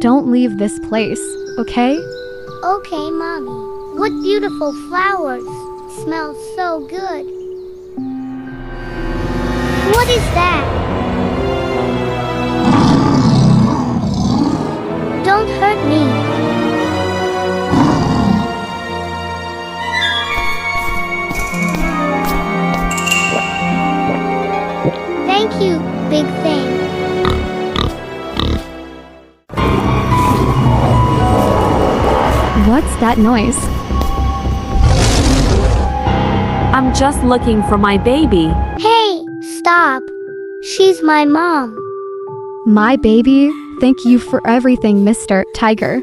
Don't leave this place, okay? Okay, Mommy. What beautiful flowers. Smells so good. What is that? Don't hurt me. Thank you, Big Thing. What's that noise? I'm just looking for my baby. Hey, stop. She's my mom. My baby? Thank you for everything, Mr. Tiger.